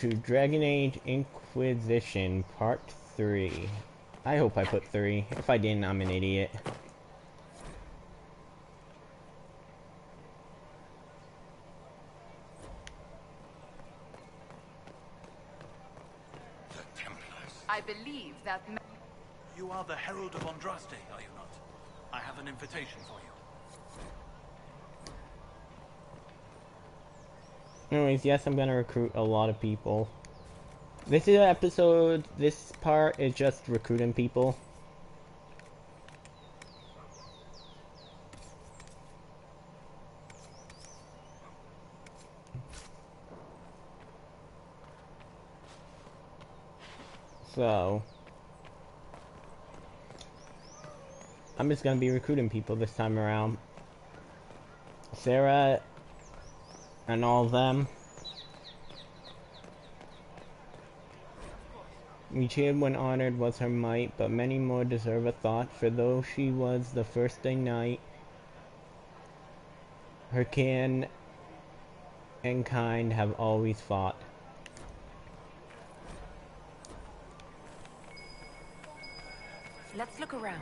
to Dragon Age Inquisition Part 3. I hope I put 3. If I didn't, I'm an idiot. The Templars. I believe that... You are the Herald of Andraste, are you not? I have an invitation for you. Anyways, yes, I'm gonna recruit a lot of people. This is an episode, this part is just recruiting people. So, I'm just gonna be recruiting people this time around. Sarah and all of them. Each hid when honored was her might, but many more deserve a thought, for though she was the first day knight, her kin and kind have always fought. Let's look around.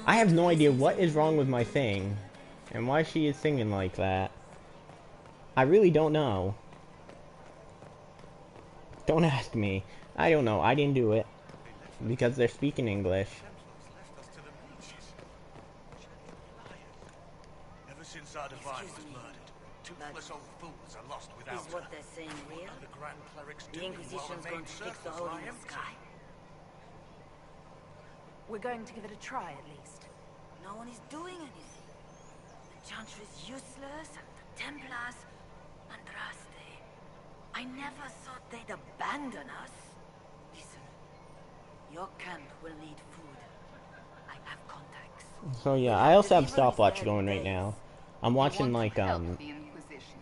I have no idea what is wrong with my thing, and why she is singing like that. I really don't know. Don't ask me. I don't know. I didn't do it. Because they're speaking English. Ever since our divine was murdered, toothless old fools are lost without Is what they're saying real? the Grand Cleric's The doing while Inquisition's the going main to fix the circles hole lie in the empty. sky? We're going to give it a try, at least. No one is doing anything. The Chantry is useless, and the Templars... Andraste. I never thought they'd abandon us. Listen, your camp will need food. I have contacts. So yeah, I also have stopwatch going right now. I'm watching We want like to help the Inquisition.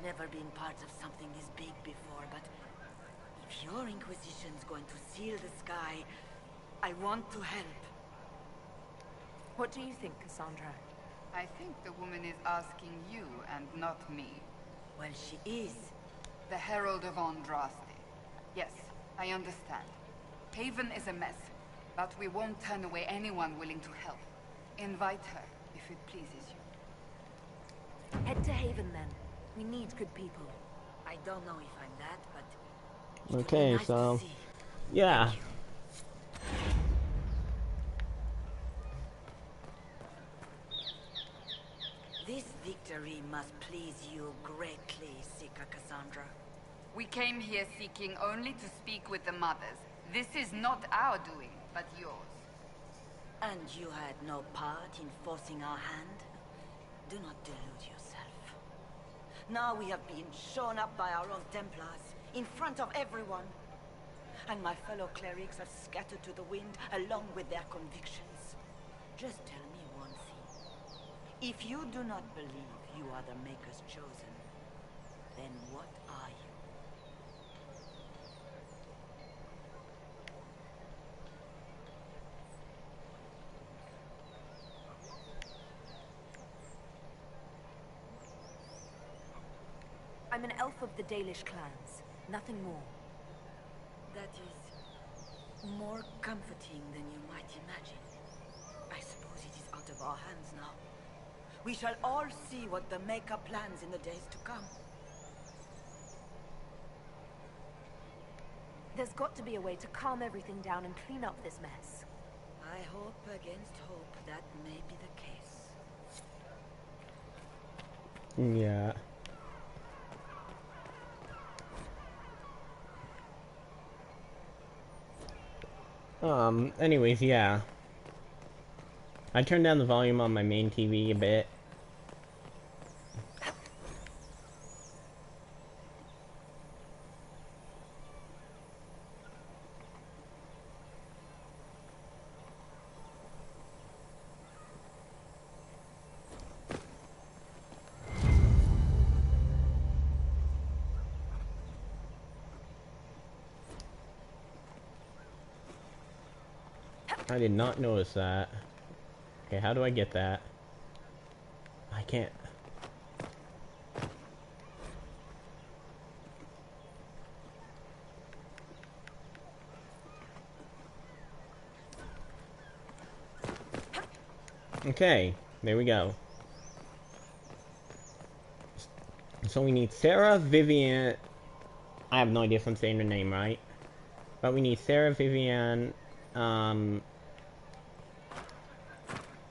Never been part of something this big before, but if your Inquisition's going to seal the sky, I want to help. What do you think, Cassandra? I think the woman is asking you and not me. Well, she is. The Herald of Andraste. Yes, I understand. Haven is a mess, but we won't turn away anyone willing to help. Invite her, if it pleases you. Head to Haven, then. We need good people. I don't know if I'm that, but... it would be Okay, nice to so see. yeah. This victory must please you greatly, Sika Cassandra. We came here seeking only to speak with the mothers. This is not our doing, but yours. And you had no part in forcing our hand? Do not delude yourself. Now we have been shown up by our own Templars, in front of everyone. And my fellow clerics are scattered to the wind, along with their convictions. Just tell me one thing. If you do not believe you are the Maker's chosen, then what are you? I'm an elf of the Dalish clans. Nothing more. That is more comforting than you might imagine. I suppose it is out of our hands now. We shall all see what the Maker plans in the days to come. There's got to be a way to calm everything down and clean up this mess. I hope against hope that may be the case. Yeah. Anyways, yeah. I turned down the volume on my main TV a bit. I did not notice that. Okay, how do I get that? I can't. Okay, there we go. So we need Sarah, Vivian. I have no idea if I'm saying her name right. But we need Sarah, Vivian,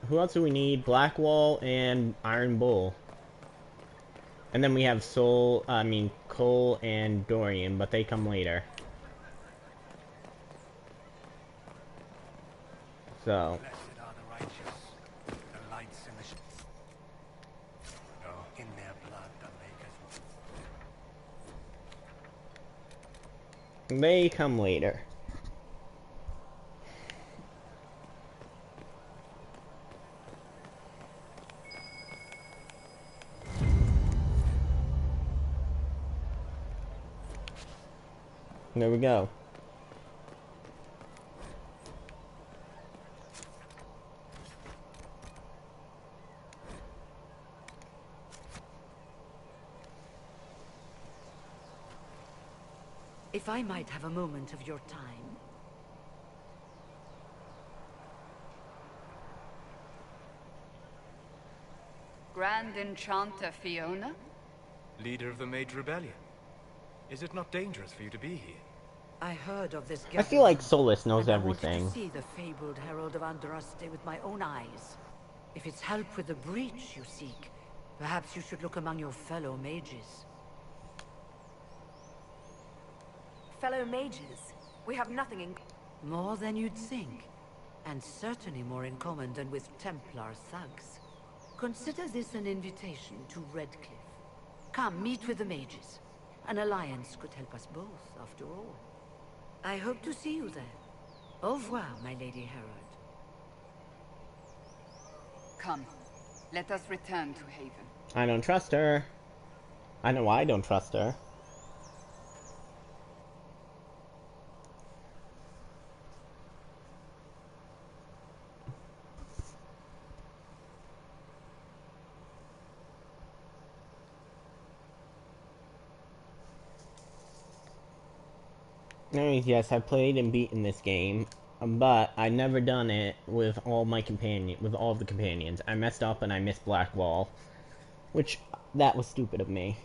who else do we need? Blackwall and Iron Bull. And then we have Cole and Dorian, but they come later. So. Blessed are the righteous, the lights in the in their blood the makers. They come later. There we go. If I might have a moment of your time. Grand Enchanter Fiona? Leader of the Mage Rebellion. Is it not dangerous for you to be here? I heard of this I feel like gathering, Solus knows and I wanted everything. to see the fabled Herald of Andraste with my own eyes. If it's help with the breach you seek, perhaps you should look among your fellow mages. Fellow mages, we have nothing in... More than you'd think, and certainly more in common than with Templar thugs. Consider this an invitation to Redcliffe. Come, meet with the mages. An alliance could help us both, after all. I hope to see you there. Au revoir, my Lady Herald. Come, let us return to Haven. I don't trust her. I know why I don't trust her. Yes, I've played and beaten this game, but I've never done it with all the companions. I messed up and I missed Blackwall, which that was stupid of me.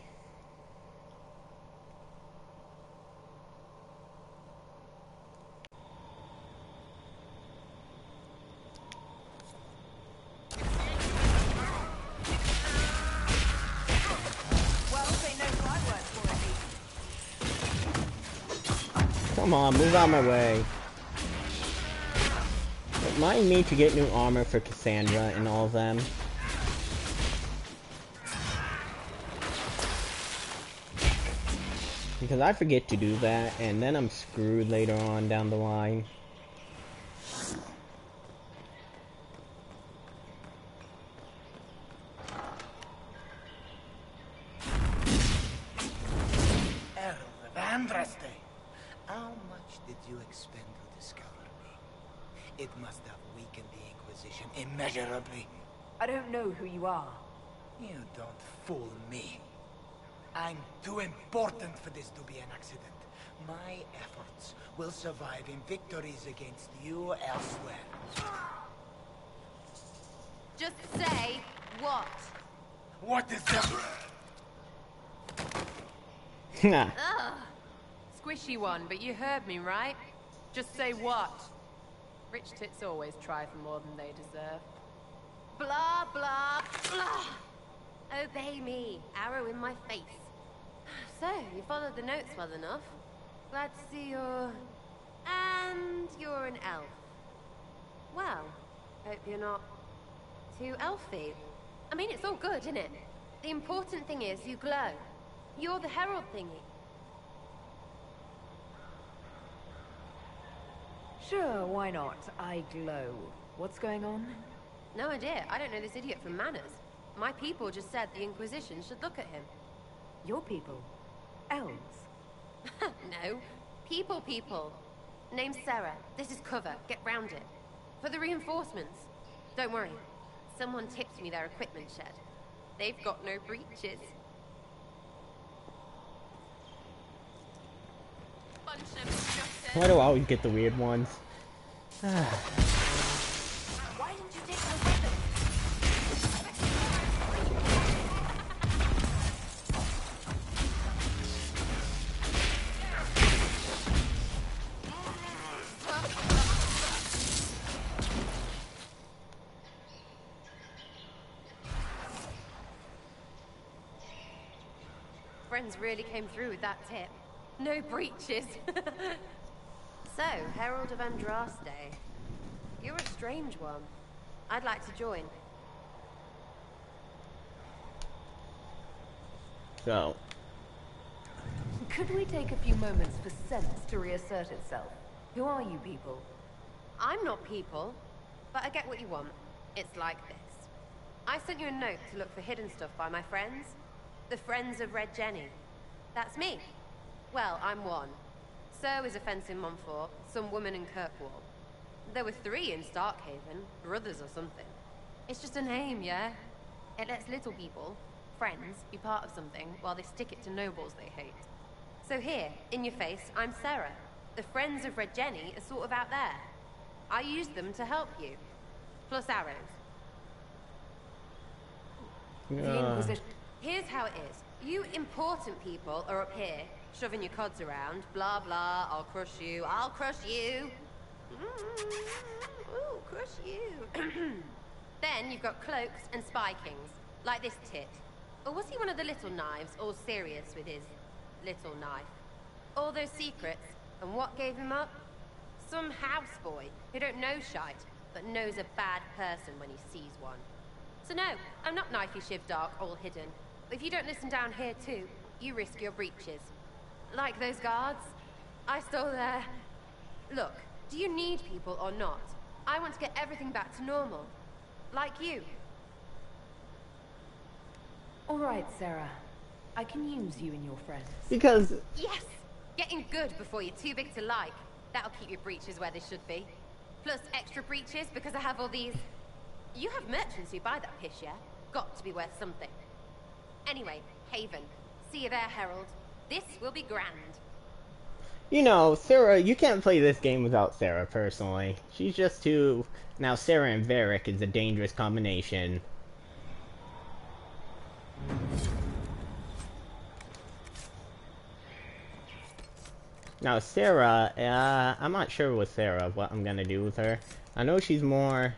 Well, they know who I work for at least. Come on, move out of my way. Remind me to get new armor for Cassandra and all of them. Because I forget to do that, and then I'm screwed later on down the line. Herald of Andraste, how much did you expend to discover me? It must have weakened the Inquisition immeasurably. I don't know who you are. You don't fool me. I'm too important for this to be an accident. My efforts will survive in victories against you elsewhere. Just say what? What is that? Nah. Ugh. Squishy one, but you heard me, right? Just say what? Rich tits always try for more than they deserve. Blah, blah, blah. Obey me. Arrow in my face. So, you followed the notes well enough. Glad to see you're... And you're an elf. Well, hope you're not too elfy. I mean, it's all good, isn't it? The important thing is you glow. You're the herald thingy. Sure, why not? I glow. What's going on? No idea. I don't know this idiot from Manners. My people just said the Inquisition should look at him. Your people? Elves? No. People. Name's Sarah. This is cover. Get round it. For the reinforcements. Don't worry. Someone tipped me their equipment shed. They've got no breaches. Bunch of justice. Why do I always get the weird ones? Why didn't you take my weapon? Friends really came through with that tip. No breaches. So, Herald of Andraste. You're a strange one. I'd like to join. So, Could we take a few moments for sense to reassert itself? Who are you people? I'm not people, but I get what you want. It's like this. I sent you a note to look for hidden stuff by my friends. The Friends of Red Jenny. That's me. Well, I'm one. So is a fence in Montfort, some woman in Kirkwall. There were 3 in Starkhaven, brothers or something. It's just a name, yeah? It lets little people, friends, be part of something while they stick it to nobles they hate. So here, in your face, I'm Sarah. The Friends of Red Jenny are sort of out there. I used them to help you. Plus arrows. The Inquisition. Here's how it is. You important people are up here, shoving your cods around. Blah, blah, I'll crush you, I'll crush you. Ooh, crush you. Then you've got cloaks and spy kings, like this tit. Or was he one of the little knives, all serious with his little knife? All those secrets, and what gave him up? Some houseboy who don't know shite, but knows a bad person when he sees one. So no, I'm not knifey shiv dark, all hidden. If you don't listen down here too, you risk your breeches. Like those guards. I stole their... Look, do you need people or not? I want to get everything back to normal. Like you. All right, Sarah. I can use you and your friends. because Yes! Getting good before you're too big to like. That'll keep your breeches where they should be. Plus extra breeches because I have all these... You have merchants who buy that piss, yeah? Got to be worth something. Anyway, Haven. See you there, Herald. This will be grand. you know, Sarah, you can't play this game without Sarah, personally. She's just too... Now, Sarah and Varric is a dangerous combination. Now, Sarah, I'm not sure with Sarah what I'm gonna do with her. I know she's more...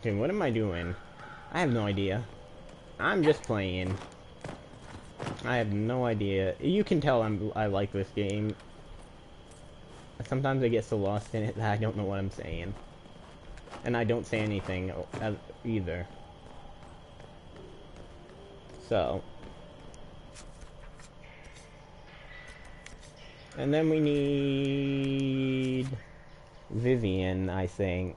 Okay, what am I doing? I have no idea. I'm just playing. I have no idea. You can tell I like this game. Sometimes I get so lost in it that I don't know what I'm saying. And I don't say anything either. So. And then we need... Vivian, I think.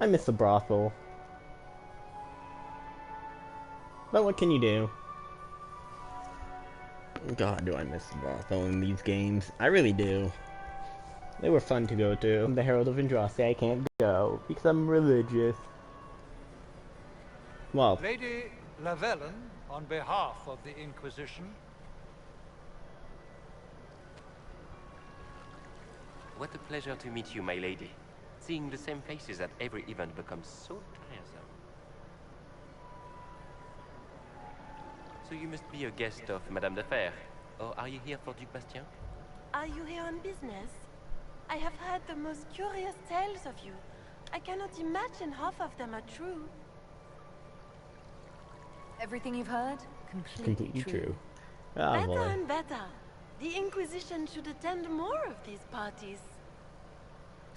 I miss the brothel. But what can you do? God, do I miss the brothel in these games. I really do. They were fun to go to. I'm the Herald of Andraste. I can't go because I'm religious. Well, Lady Lavellen, on behalf of the Inquisition. What a pleasure to meet you, my lady. Seeing the same faces at every event becomes so tiresome. So you must be a guest of Madame de Fer, or are you here for Duc Bastien? Are you here on business? I have heard the most curious tales of you. I cannot imagine half of them are true. Everything you've heard? Completely true. Oh Better boy. and better. The Inquisition should attend more of these parties.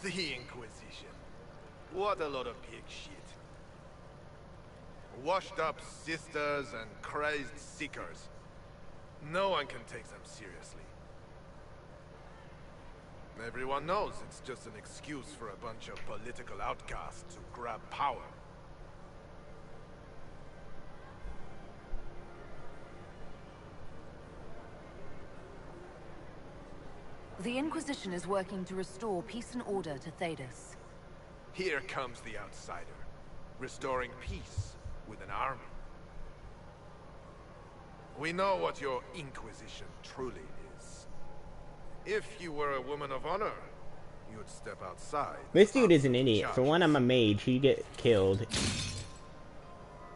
The Inquisition. What a lot of pig shit. Washed up sisters and crazed seekers. No one can take them seriously. Everyone knows it's just an excuse for a bunch of political outcasts to grab power. The Inquisition is working to restore peace and order to Thedas. Here comes the outsider, restoring peace with an army. We know what your Inquisition truly is. If you were a woman of honor, you'd step outside. This dude is an idiot. For one, I'm a mage. He get killed.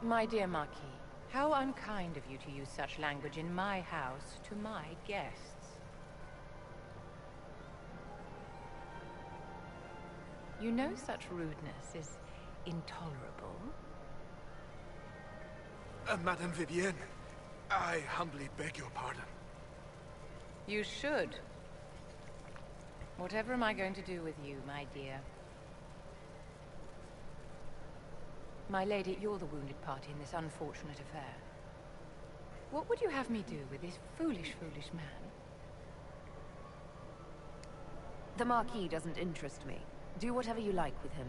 My dear Marquis, how unkind of you to use such language in my house to my guests. You know such rudeness is intolerable. Madame Vivienne, I humbly beg your pardon. You should. Whatever am I going to do with you, my dear? My lady, you're the wounded party in this unfortunate affair. What would you have me do with this foolish, foolish man? The Marquis doesn't interest me. Do whatever you like with him.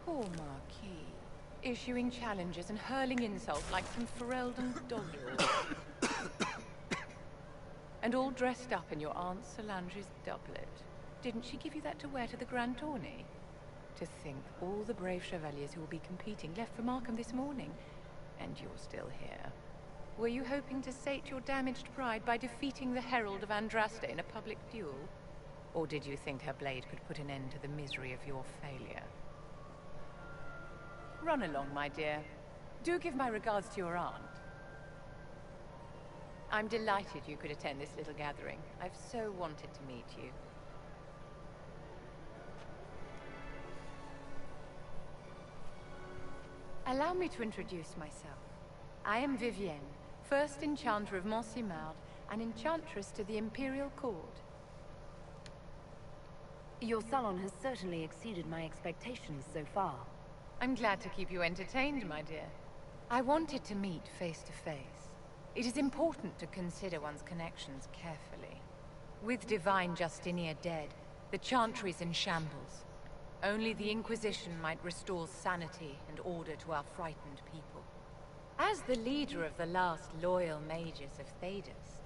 Poor Marquis. Issuing challenges and hurling insults like some Ferelden doddle. And all dressed up in your Aunt Solange's doublet. Didn't she give you that to wear to the Grand Tourney? To think all the brave chevaliers who will be competing left for Markham this morning, and you're still here. Were you hoping to sate your damaged pride by defeating the Herald of Andraste in a public duel? Or did you think her blade could put an end to the misery of your failure? Run along, my dear. Do give my regards to your aunt. I'm delighted you could attend this little gathering. I've so wanted to meet you. Allow me to introduce myself. I am Vivienne, first Enchanter of Montsimard and Enchantress to the Imperial Court. Your salon has certainly exceeded my expectations so far. I'm glad to keep you entertained, my dear. I wanted to meet face to face. It is important to consider one's connections carefully. With Divine Justinia dead, the Chantry is in shambles. Only the Inquisition might restore sanity and order to our frightened people. As the leader of the last loyal mages of Thedas,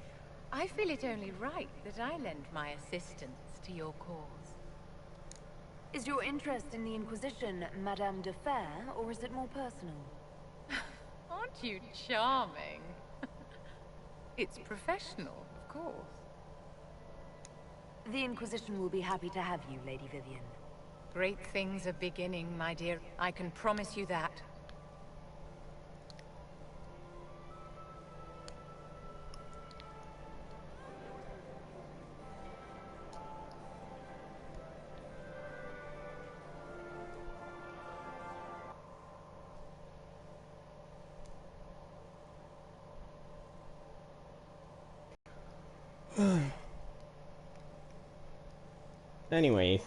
I feel it only right that I lend my assistance to your cause. Is your interest in the Inquisition Madame de Fer, or is it more personal? Aren't you charming? It's professional, of course. The Inquisition will be happy to have you, Lady Vivienne. Great things are beginning, my dear. I can promise you that. Anyways,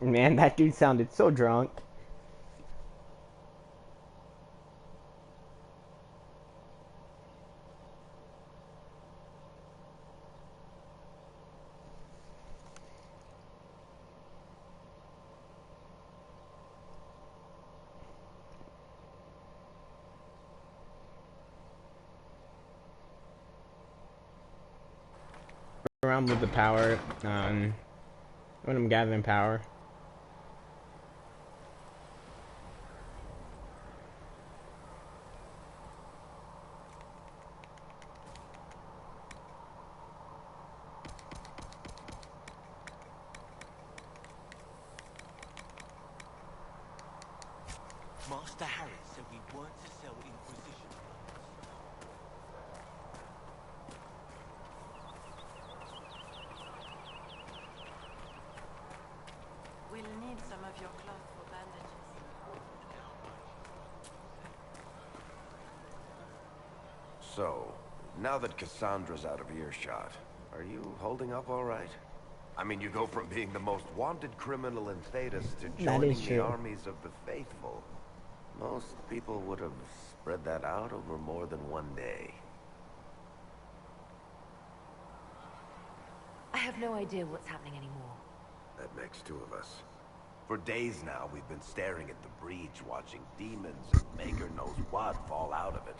man, that dude sounded so drunk. Around with the power, when I'm gathering power. Master Harris said we weren't to sell Inquisition. We'll need some of your cloth for bandages. So, now that Cassandra's out of earshot, are you holding up all right? I mean, you go from being the most wanted criminal in Thedas to joining the armies of the faithful. Most people would have spread that out over more than one day. I have no idea what's happening anymore. That makes two of us. For days now, we've been staring at the breach, watching demons and maker knows what fall out of it.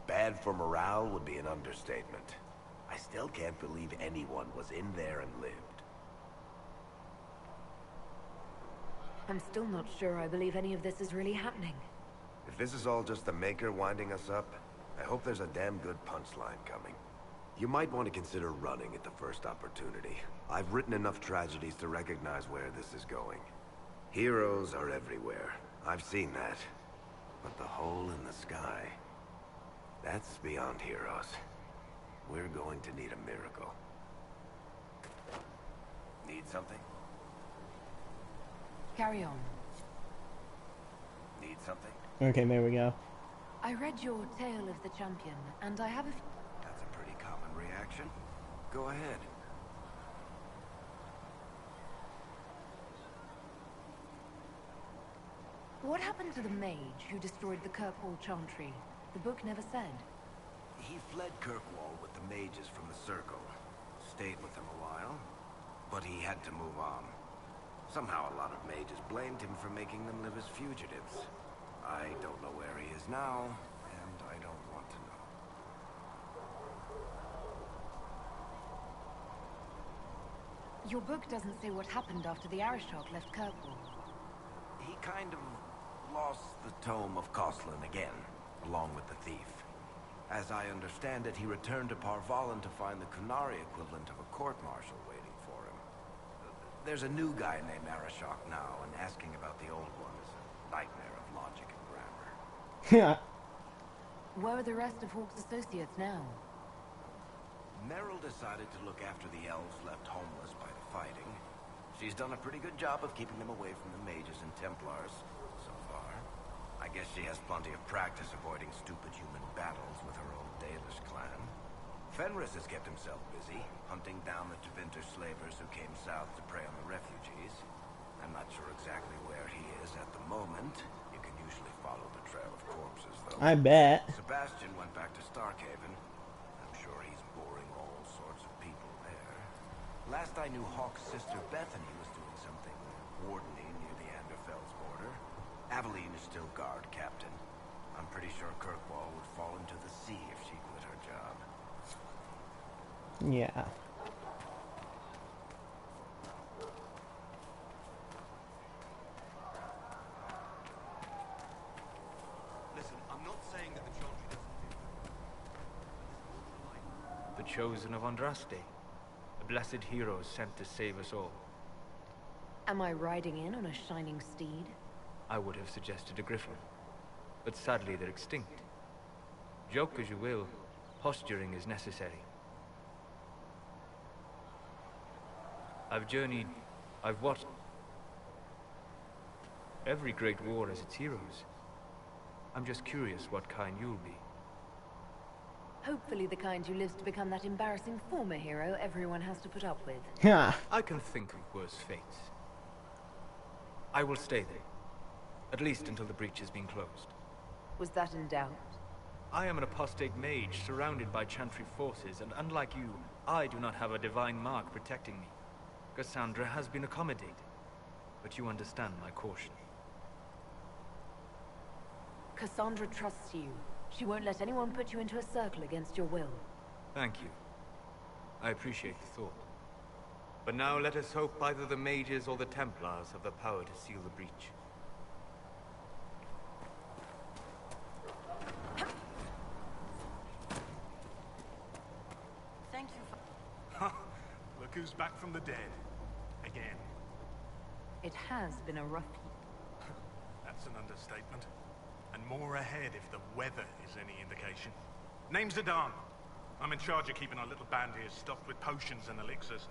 Bad for morale would be an understatement. I still can't believe anyone was in there and lived. I'm still not sure I believe any of this is really happening. If this is all just the Maker winding us up, I hope there's a damn good punchline coming. You might want to consider running at the first opportunity. I've written enough tragedies to recognize where this is going. Heroes are everywhere. I've seen that. But the hole in the sky, that's beyond heroes. We're going to need a miracle. Need something? Carry on. Need something? Okay, there we go. I read your Tale of the Champion, and I have a... That's a pretty common reaction. Go ahead. What happened to the mage who destroyed the Kirkwall Chantry? The book never said. He fled Kirkwall with the mages from the Circle. Stayed with them a while, but he had to move on. Somehow a lot of mages blamed him for making them live as fugitives. I don't know where he is now, and I don't want to know. Your book doesn't say what happened after the Arishok left Kirkwall. He kind of lost the Tome of Coslin again, along with the thief. As I understand it, he returned to Parvalan to find the Kunari equivalent of a court-martial waiting for him. There's a new guy named Arishok now, and asking about the old one is a nightmare of logic and grammar. Yeah. Where are the rest of Hawke's associates now? Meryl decided to look after the elves left homeless by the fighting. She's done a pretty good job of keeping them away from the mages and Templars, so far. I guess she has plenty of practice avoiding stupid human battles with her old Dalish clan. Fenris has kept himself busy, hunting down the Tevinter slavers who came south to prey on the refugees. I'm not sure exactly where he is at the moment. You can usually follow the trail of corpses, though. I bet. Sebastian went back to Starkhaven. I'm sure he's boring all sorts of people there. Last I knew, Hawke's sister Bethany was doing something wardening near the Anderfell's border. Aveline is still guard captain. I'm pretty sure Kirkwall would fall into the sea if she quit her job. Yeah. Listen, I'm not saying that the Chantry doesn't do. The chosen of Andraste. A blessed hero sent to save us all. Am I riding in on a shining steed? I would have suggested a griffin, but sadly they're extinct. Joke as you will, posturing is necessary. I've journeyed, I've watched. Every great war has its heroes. I'm just curious what kind you'll be. Hopefully the kind who lives to become that embarrassing former hero everyone has to put up with. Yeah. I can think of worse fates. I will stay there. At least until the breach has been closed. Was that in doubt? I am an apostate mage surrounded by Chantry forces, and unlike you, I do not have a divine mark protecting me. Cassandra has been accommodated, but you understand my caution. Cassandra trusts you. She won't let anyone put you into a circle against your will. Thank you. I appreciate the thought. But now let us hope either the mages or the Templars have the power to seal the breach. Thank you for... Look who's back from the dead. Again. It has been a rough... That's an understatement. And more ahead if the weather is any indication. Name's Zidane. I'm in charge of keeping our little band here stocked with potions and elixirs.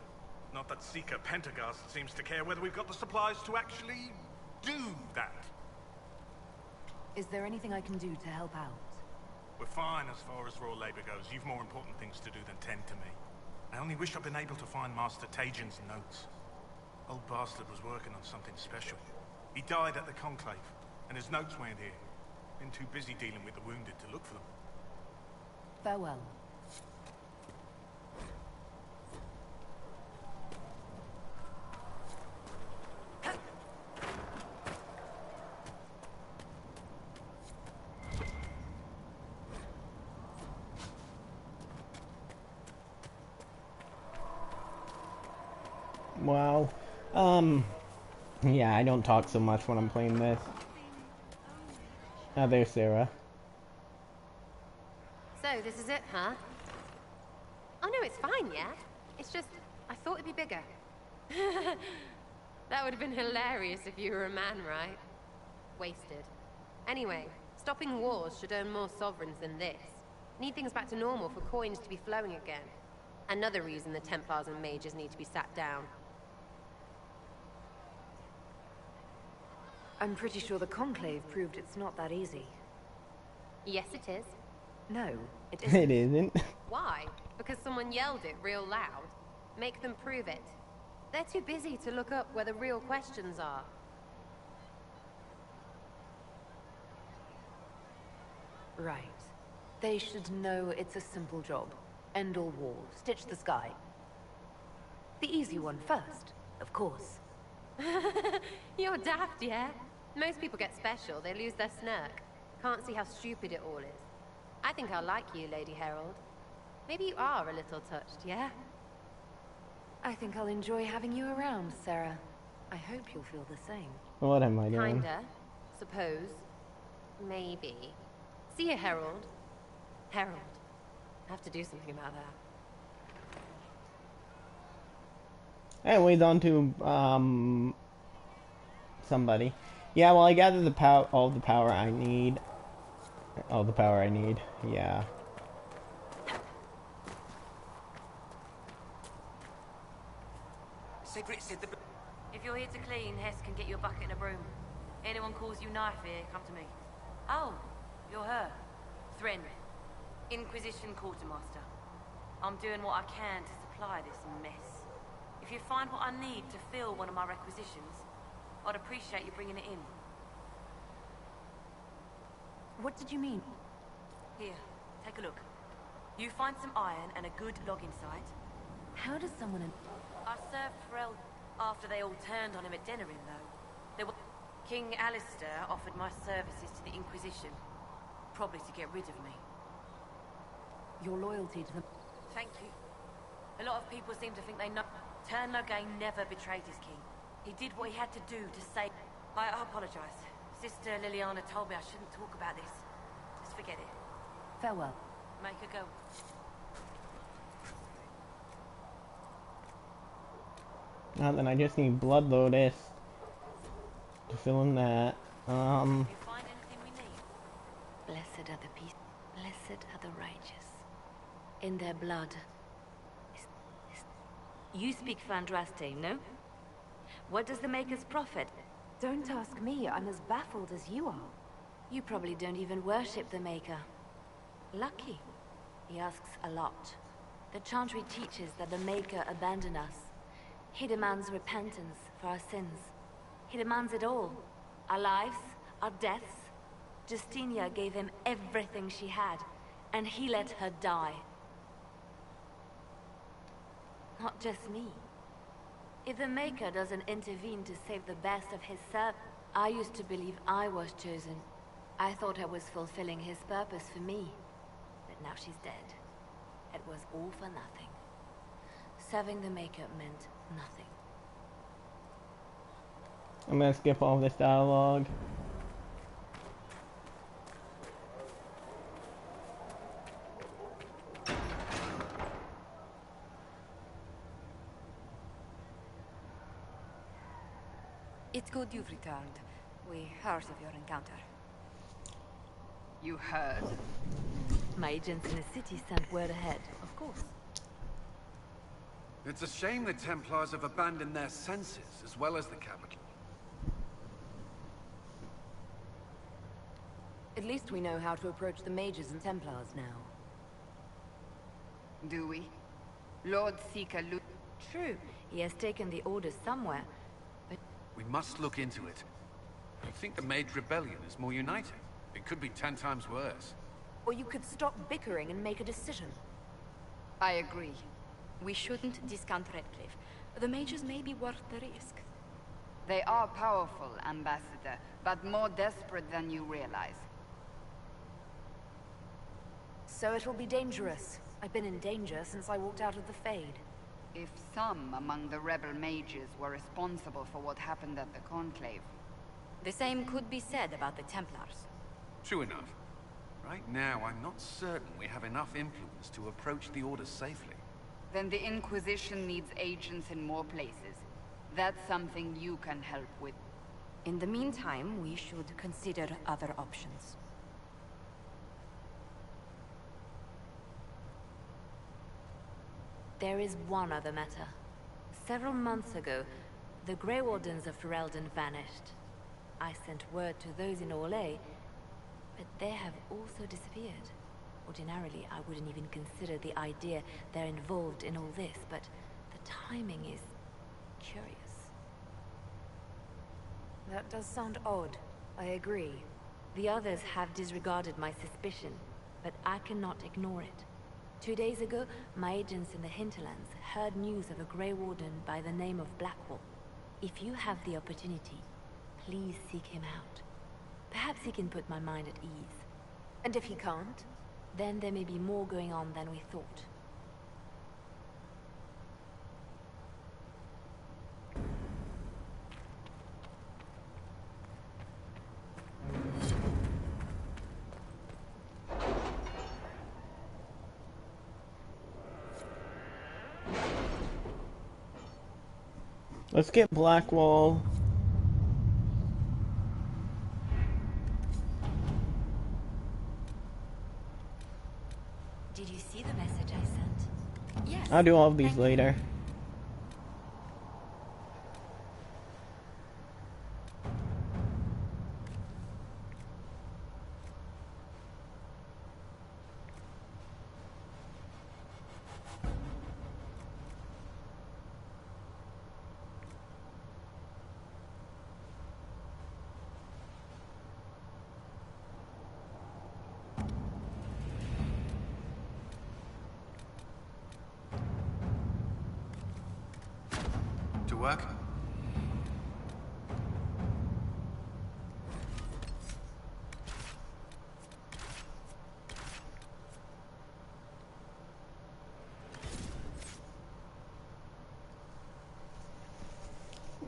Not that Seeker Pentagast seems to care whether we've got the supplies to actually do that. Is there anything I can do to help out? We're fine as far as raw labor goes. You've more important things to do than tend to me. I only wish I'd been able to find Master Tajin's notes. Old bastard was working on something special. He died at the Conclave, and his notes weren't here. Been too busy dealing with the wounded to look for them. Farewell. Wow. Yeah, I don't talk so much when I'm playing this. Oh, there's Sarah. So, this is it, huh? Oh no, it's fine, yeah? It's just, I thought it'd be bigger. That would have been hilarious if you were a man, right? Wasted. Anyway, stopping wars should earn more sovereigns than this. Need things back to normal for coins to be flowing again. Another reason the Templars and mages need to be sat down. I'm pretty sure the Conclave proved it's not that easy. Yes, it is. No, it isn't. It isn't. Why? Because someone yelled it real loud? Make them prove it. They're too busy to look up where the real questions are. Right. They should know it's a simple job. End all war, stitch the sky. The easy one first, of course. You're daft, yeah? Most people get special, they lose their snark. Can't see how stupid it all is. I think I'll like you, Lady Herald. Maybe you are a little touched, yeah? I think I'll enjoy having you around, Sarah. I hope you'll feel the same. What am I doing? Kinda. Suppose. Maybe. See you, Herald. Herald. I have to do something about that. Anyways, on to, somebody. Yeah, well, I gathered the all the power I need. All the power I need, yeah. If you're here to clean, Hess can get you a bucket and a broom. Anyone calls you knife here, come to me. Oh, you're her. Thren, Inquisition Quartermaster. I'm doing what I can to supply this mess. If you find what I need to fill one of my requisitions, I'd appreciate you bringing it in. What did you mean? Here, take a look. You find some iron and a good logging site. How does someone... I served Pharrell after they all turned on him at Denerim, though. There were... King Alistair offered my services to the Inquisition. Probably to get rid of me. Your loyalty to them... Thank you. A lot of people seem to think they know... Turn Logain never betrayed his king. He did what he had to do to save... I apologize. Sister Liliana told me I shouldn't talk about this. Just forget it. Farewell. Make her go. Now then, I just need Blood Lotus to fill in that. You find anything we need? Blessed are the peace. Blessed are the righteous. In their blood. You speak Fandraste, no? What does the Maker's profit? Don't ask me. I'm as baffled as you are. You probably don't even worship the Maker. Lucky. He asks a lot. The Chantry teaches that the Maker abandoned us. He demands repentance for our sins. He demands it all. Our lives, our deaths. Justinia gave him everything she had, and he let her die. Not just me. If the Maker doesn't intervene to save the best of his servants, I used to believe I was chosen. I thought I was fulfilling his purpose for me. But now she's dead. It was all for nothing. Serving the Maker meant nothing. I'm gonna skip all this dialogue. It's good you've returned. We heard of your encounter. You heard? My agents in the city sent word ahead, of course. It's a shame the Templars have abandoned their senses, as well as the capital. At least we know how to approach the mages and Templars now. Do we? Lord Seeker True, he has taken the orders somewhere, but... We must look into it. I think the Mage Rebellion is more united. It could be 10 times worse. Or you could stop bickering and make a decision. I agree. We shouldn't discount Redcliffe. The mages may be worth the risk. They are powerful, Ambassador, but more desperate than you realize. So it will be dangerous. I've been in danger since I walked out of the Fade. If some among the rebel mages were responsible for what happened at the Conclave... The same could be said about the Templars. True enough. Right now, I'm not certain we have enough influence to approach the Order safely. Then the Inquisition needs agents in more places. That's something you can help with. In the meantime, we should consider other options. There is one other matter. Several months ago, the Grey Wardens of Ferelden vanished. I sent word to those in Orlais, but they have also disappeared. Ordinarily, I wouldn't even consider the idea they're involved in all this, but the timing is curious. That does sound odd. I agree. The others have disregarded my suspicion, but I cannot ignore it. 2 days ago, my agents in the hinterlands heard news of a Grey Warden by the name of Blackwall. If you have the opportunity, please seek him out. Perhaps he can put my mind at ease. And if he can't, then there may be more going on than we thought. Let's get Blackwall. Did you see the message I sent? Yes. I'll do all of these later. Work?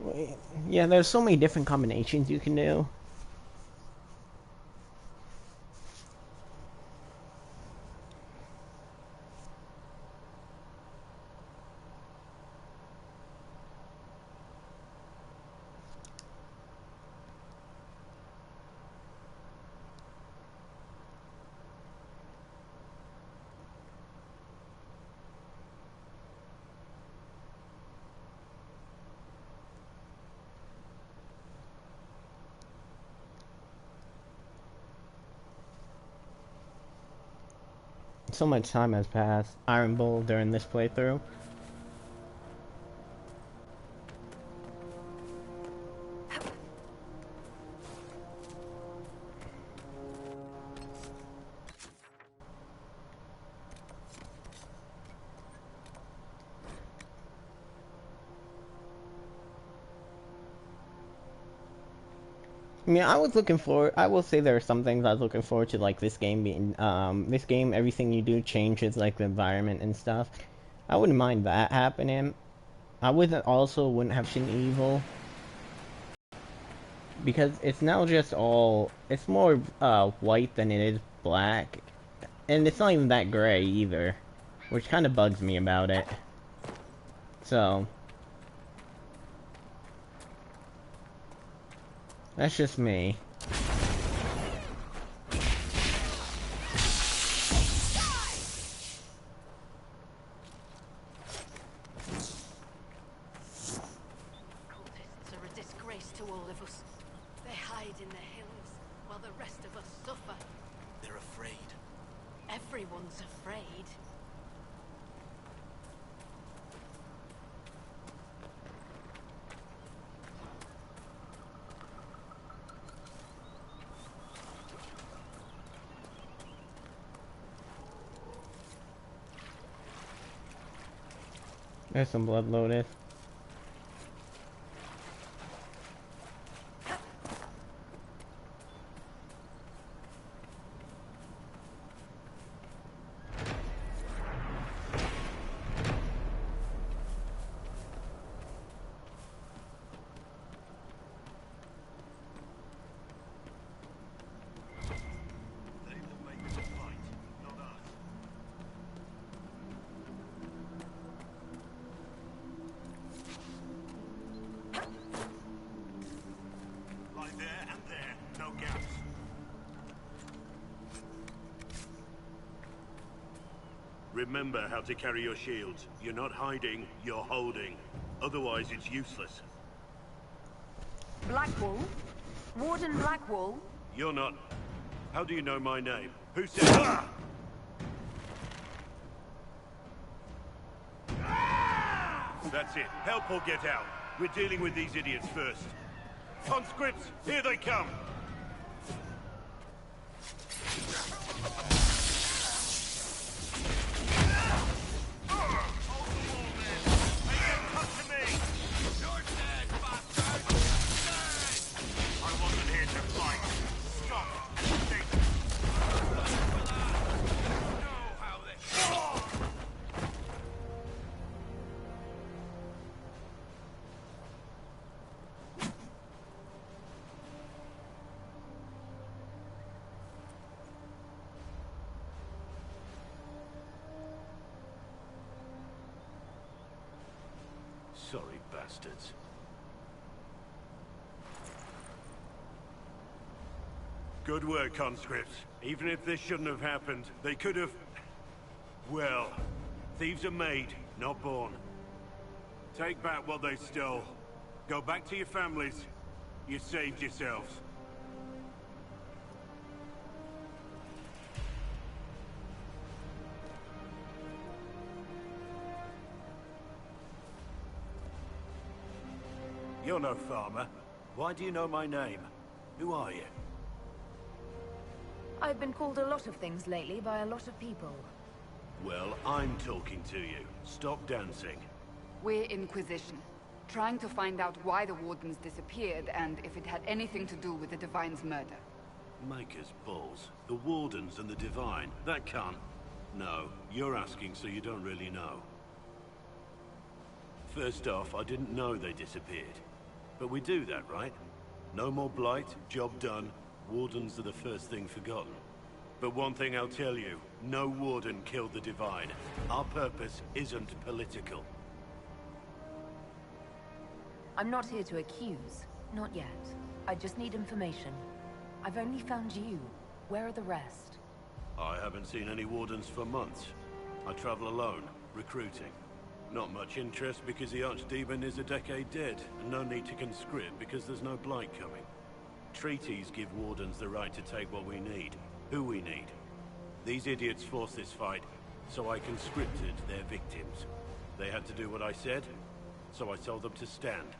Wait. Yeah, there's so many different combinations you can do. So much time has passed. Iron Bull during this playthrough. I mean, I was looking forward. I will say there are some things I was looking forward to, like this game being. This game, everything you do changes, like the environment and stuff. I wouldn't mind that happening. I wouldn't have seen evil because it's now just all. It's more white than it is black, and it's not even that gray either, which kind of bugs me about it. So. That's just me. Cultists are a disgrace to all of us. They hide in the hills, while the rest of us suffer. They're afraid. Everyone's afraid. There's some blood lotus. Remember how to carry your shields. You're not hiding, you're holding. Otherwise, it's useless. Blackwall? Warden Blackwall? You're not... How do you know my name? Who said... That's it. Help or get out. We're dealing with these idiots first. Conscripts, here they come! Sorry, bastards. Good work, conscripts. Even if this shouldn't have happened, they could have... Well, thieves are made, not born. Take back what they stole. Go back to your families. You saved yourselves. You're no farmer. Why do you know my name? Who are you? I've been called a lot of things lately by a lot of people. Well, I'm talking to you. Stop dancing. We're Inquisition, trying to find out why the Wardens disappeared and if it had anything to do with the Divine's murder. Maker's balls. The Wardens and the Divine. That can't... No, you're asking so you don't really know. First off, I didn't know they disappeared. But we do that, right? No more blight, job done. Wardens are the first thing forgotten. But one thing I'll tell you, no Warden killed the Divine. Our purpose isn't political. I'm not here to accuse. Not yet. I just need information. I've only found you. Where are the rest? I haven't seen any Wardens for months. I travel alone, recruiting. Not much interest because the Archdemon is a decade dead, and no need to conscript because there's no blight coming. Treaties give Wardens the right to take what we need, who we need. These idiots forced this fight, so I conscripted their victims. They had to do what I said, so I told them to stand.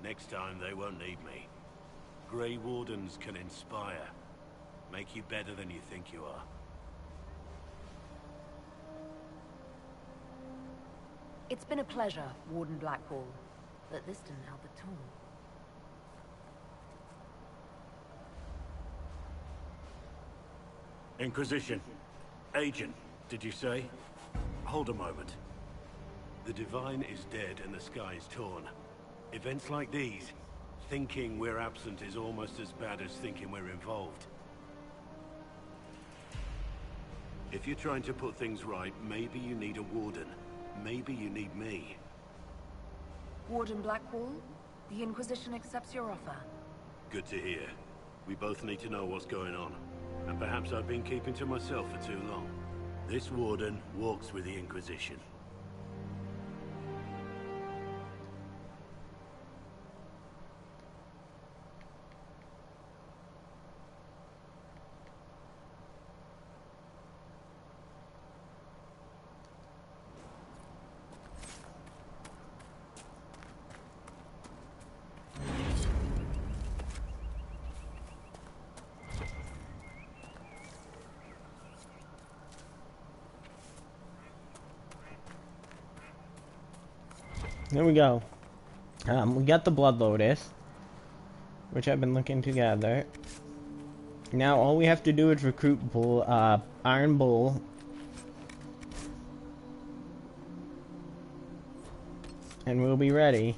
Next time they won't need me. Grey Wardens can inspire. Make you better than you think you are. It's been a pleasure, Warden Blackwall, but this didn't help at all. Inquisition. Agent, did you say? Hold a moment. The Divine is dead and the sky is torn. Events like these, thinking we're absent is almost as bad as thinking we're involved. If you're trying to put things right, maybe you need a Warden. Maybe you need me. Warden Blackwall, the Inquisition accepts your offer. Good to hear. We both need to know what's going on. And perhaps I've been keeping to myself for too long. This Warden walks with the Inquisition. There we go. We got the Blood Lotus, which I've been looking to gather. Now all we have to do is recruit Iron Bull. And we'll be ready.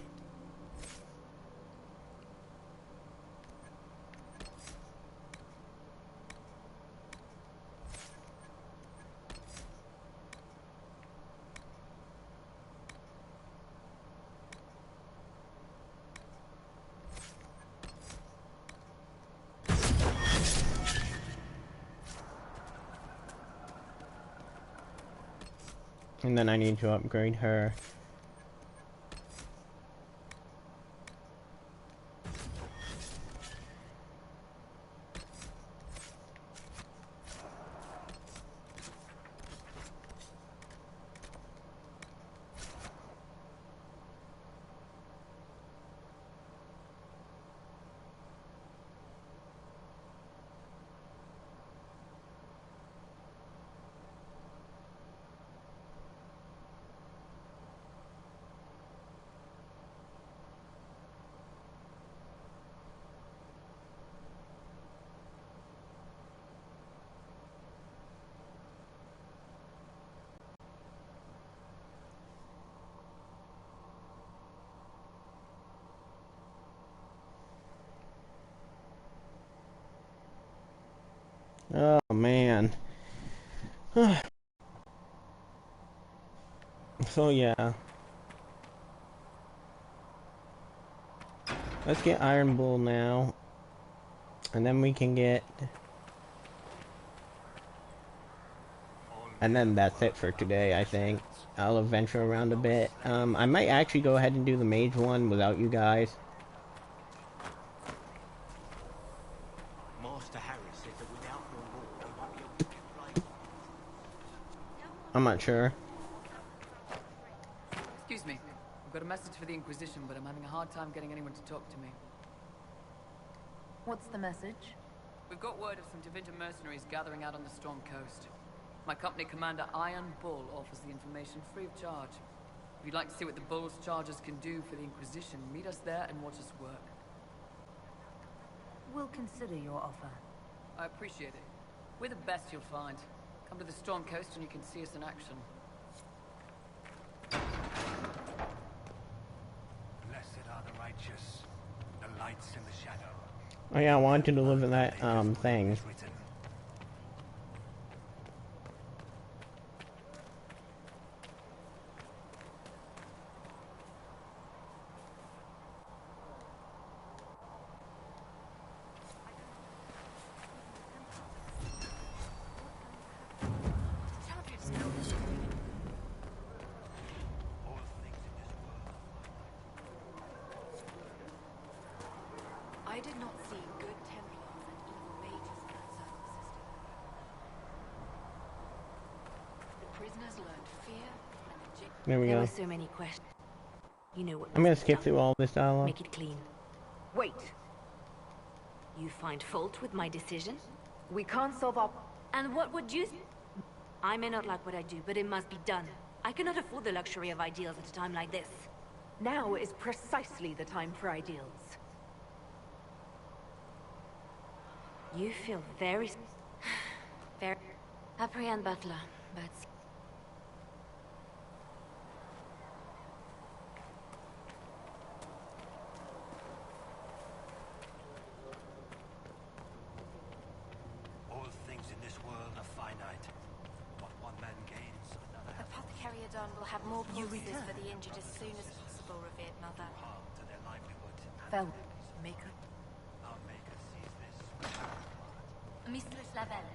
And then I need to upgrade her. Oh man. So yeah. Let's get Iron Bull now. And then we can get... And then that's it for today, I think. I'll adventure around a bit. I might actually go ahead and do the mage one without you guys. I'm not sure. Excuse me. I've got a message for the Inquisition, but I'm having a hard time getting anyone to talk to me. What's the message? We've got word of some Divinta mercenaries gathering out on the Storm Coast. My company commander, Iron Bull, offers the information free of charge. If you'd like to see what the Bull's charges can do for the Inquisition, meet us there and watch us work. We'll consider your offer. I appreciate it. We're the best you'll find. Come to the Storm Coast and you can see us in action. Blessed are the righteous, the lights in the shadow. Oh yeah, I wanted to live in that thing. I did not see good Templars and evil mages in that circle system. The prisoners learned fear and There we go. There were so many questions. You know what? I'm gonna skip through all this dialogue. Make it clean. Wait. You find fault with my decision? We can't solve our... And what would you... I may not like what I do, but it must be done. I cannot afford the luxury of ideals at a time like this. Now is precisely the time for ideals. You feel very... very... Apprehend Butler, but... All things in this world are finite. What one man gains, another has. Apothecary Adon will have more pulses for the injured as soon as possible, revered mother. Harm to their livelihood. Fell. Maker. Our maker sees this. Mistress Lavelle,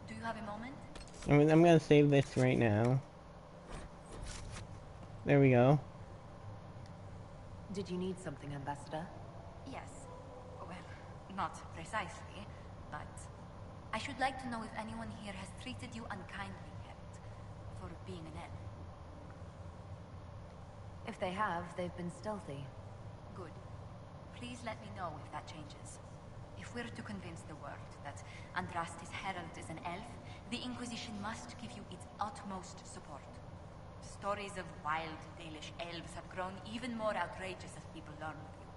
do you have a moment? I'm gonna save this right now. There we go. Did you need something, Ambassador? Yes. Well, not precisely, but I should like to know if anyone here has treated you unkindly yet for being an elf. If they have, they've been stealthy. Good. Please let me know if that changes. If we're to convince the world that Andraste's herald is an elf, the Inquisition must give you its utmost support. Stories of wild Dalish elves have grown even more outrageous as people learn of you.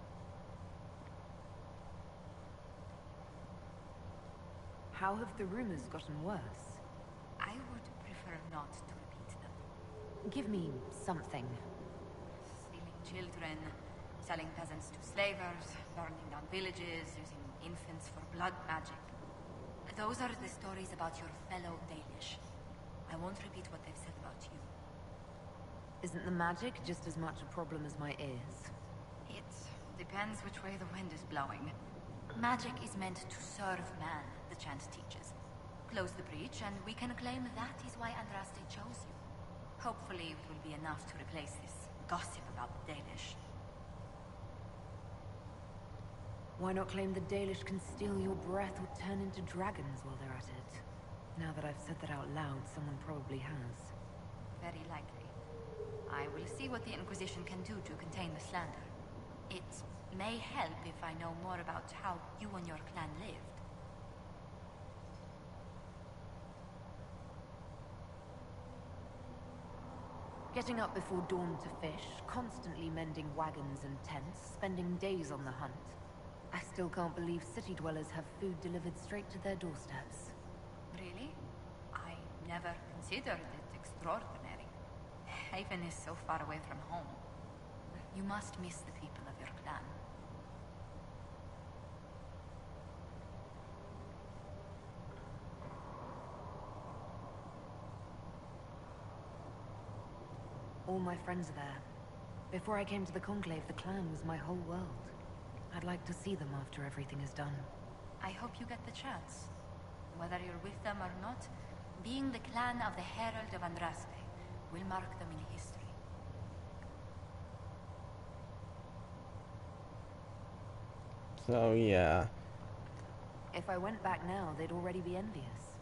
How have the rumors gotten worse? I would prefer not to repeat them. Give me something. Stealing children, selling peasants to slavers, burning down villages, using infants for blood magic. Those are the stories about your fellow Dalish. I won't repeat what they've said about you. Isn't the magic just as much a problem as my ears? It depends which way the wind is blowing. Magic is meant to serve man, the chant teaches. Close the breach, and we can claim that is why Andraste chose you. Hopefully it will be enough to replace this gossip about the Dalish. Why not claim the Dalish can steal your breath or turn into dragons while they're at it? Now that I've said that out loud, someone probably has. Very likely. I will see what the Inquisition can do to contain the slander. It may help if I know more about how you and your clan lived. Getting up before dawn to fish, constantly mending wagons and tents, spending days on the hunt. I still can't believe city dwellers have food delivered straight to their doorsteps. Really? I never considered it extraordinary. Haven is so far away from home. You must miss the people of your clan. All my friends are there. Before I came to the Conclave, the clan was my whole world. I'd like to see them after everything is done. I hope you get the chance. Whether you're with them or not, being the clan of the Herald of Andraste will mark them in history. So, yeah. If I went back now, they'd already be envious.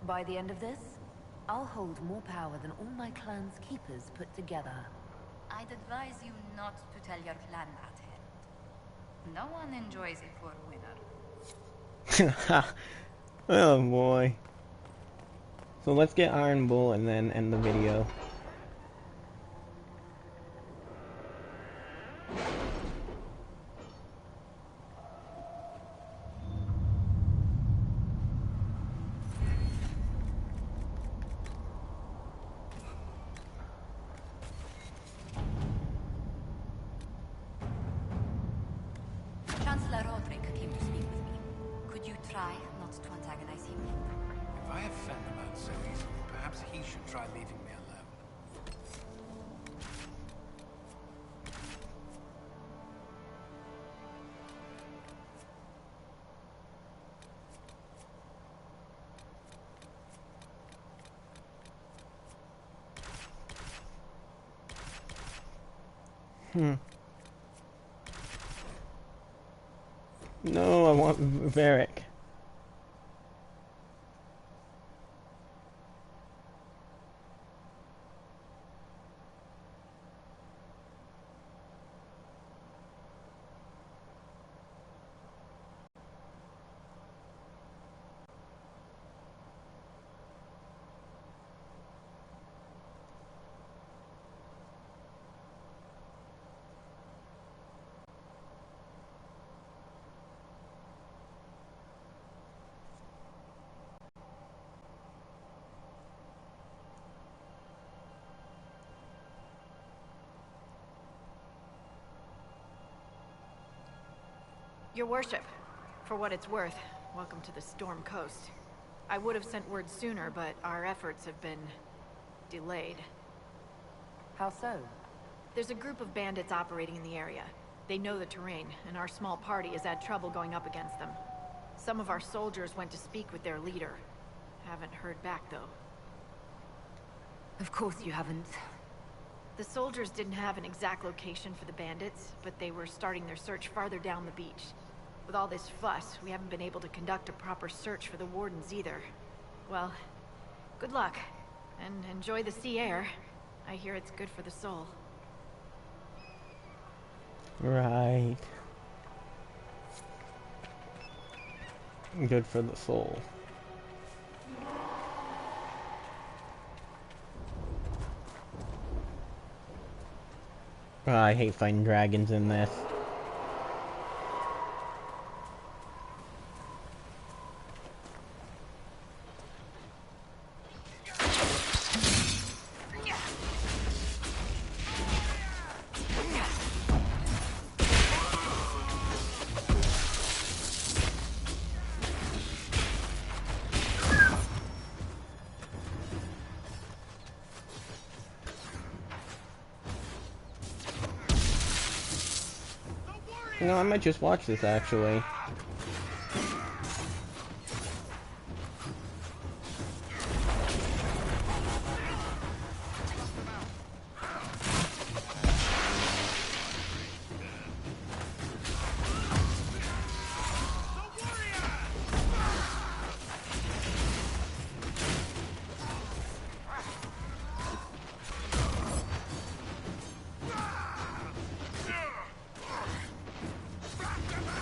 By the end of this, I'll hold more power than all my clan's keepers put together. I'd advise you not to tell your clan that, Herald. No one enjoys a poor winner. Oh boy. So let's get Iron Bull and then end the video. Chancellor Roderick came to speak with me. Could you try not to antagonize him? If I offend the man so easily, perhaps he should try leaving me alone. No, I want Varric. Your worship, for what it's worth, welcome to the Storm Coast. I would have sent word sooner, but our efforts have been delayed. How so? There's a group of bandits operating in the area. They know the terrain, and our small party has had trouble going up against them. Some of our soldiers went to speak with their leader. Haven't heard back, though. Of course you haven't. The soldiers didn't have an exact location for the bandits, but they were starting their search farther down the beach. With all this fuss, we haven't been able to conduct a proper search for the wardens either. Well, good luck, and enjoy the sea air. I hear it's good for the soul. Right. Good for the soul. Oh, I hate fighting dragons in this. You know, I might just watch this actually.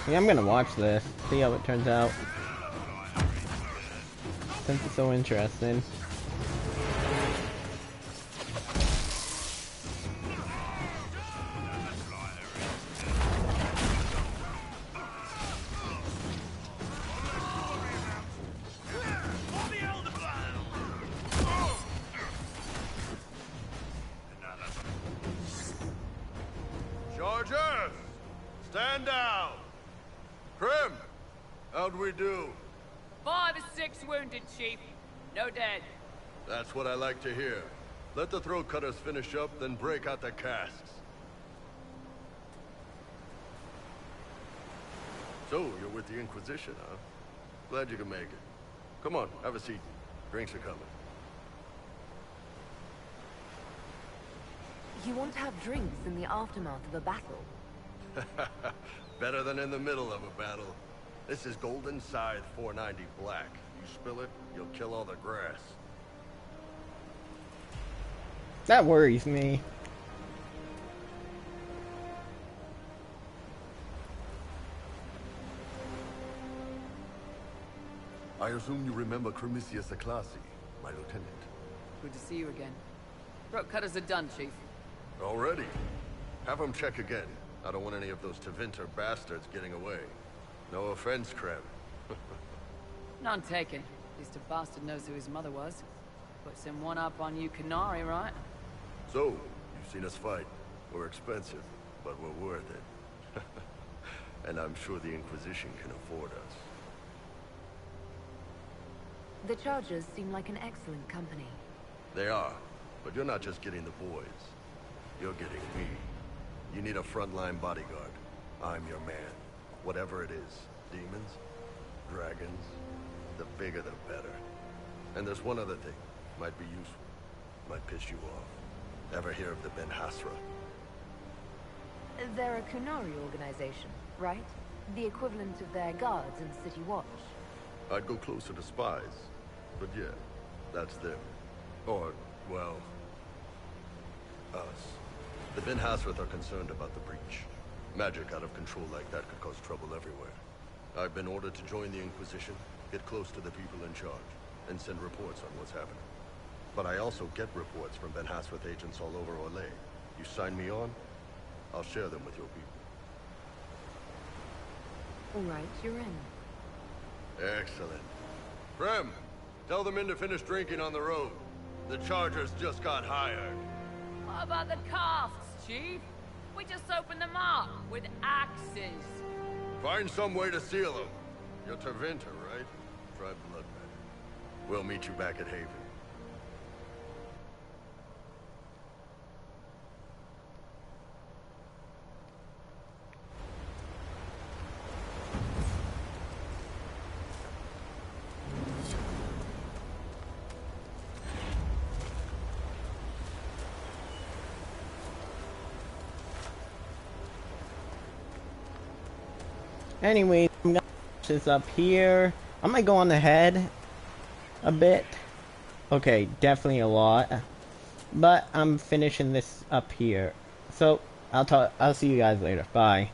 Yeah, I'm gonna watch this, see how it turns out. Since it's so interesting. Chargers! Stand down! Prim! How'd we do? 5 or 6 wounded, Chief. No dead. That's what I like to hear. Let the throat cutters finish up, then break out the casks. So, you're with the Inquisition, huh? Glad you can make it. Come on, have a seat. Drinks are coming. You want to have drinks in the aftermath of a battle? Better than in the middle of a battle. This is Golden Scythe 490 Black. You spill it, you'll kill all the grass. That worries me. I assume you remember Cremisius Aclassi, my lieutenant. Good to see you again. Throat cutters are done, Chief. Already? Have them check again. I don't want any of those Tevinter bastards getting away. No offense, Krem. None taken. At least a bastard knows who his mother was. Puts him one up on you Canary, right? So, you've seen us fight. We're expensive, but we're worth it. And I'm sure the Inquisition can afford us. The Chargers seem like an excellent company. They are, but you're not just getting the boys. You're getting me. You need a frontline bodyguard. I'm your man. Whatever it is. Demons? Dragons? The bigger the better. And there's one other thing. Might be useful. Might piss you off. Ever hear of the Ben Hasra? They're a Kunari organization, right? The equivalent of their guards in City Watch. I'd go closer to spies. But yeah, that's them. Or, well, us. The Ben Hasrath are concerned about the breach. Magic out of control like that could cause trouble everywhere. I've been ordered to join the Inquisition, get close to the people in charge, and send reports on what's happening. But I also get reports from Ben Hasrath agents all over Orlais. You sign me on, I'll share them with your people. All right, you're in. Excellent. Prem, tell the men to finish drinking on the road. The Chargers just got hired. What about the casks, Chief? We just opened them up with axes. Find some way to seal them. You're Tevinter, right? Try blood matter. We'll meet you back at Haven. Anyway, I'm gonna finish this up here. I might go on ahead a bit. Okay, definitely a lot. But I'm finishing this up here. So I'll see you guys later. Bye.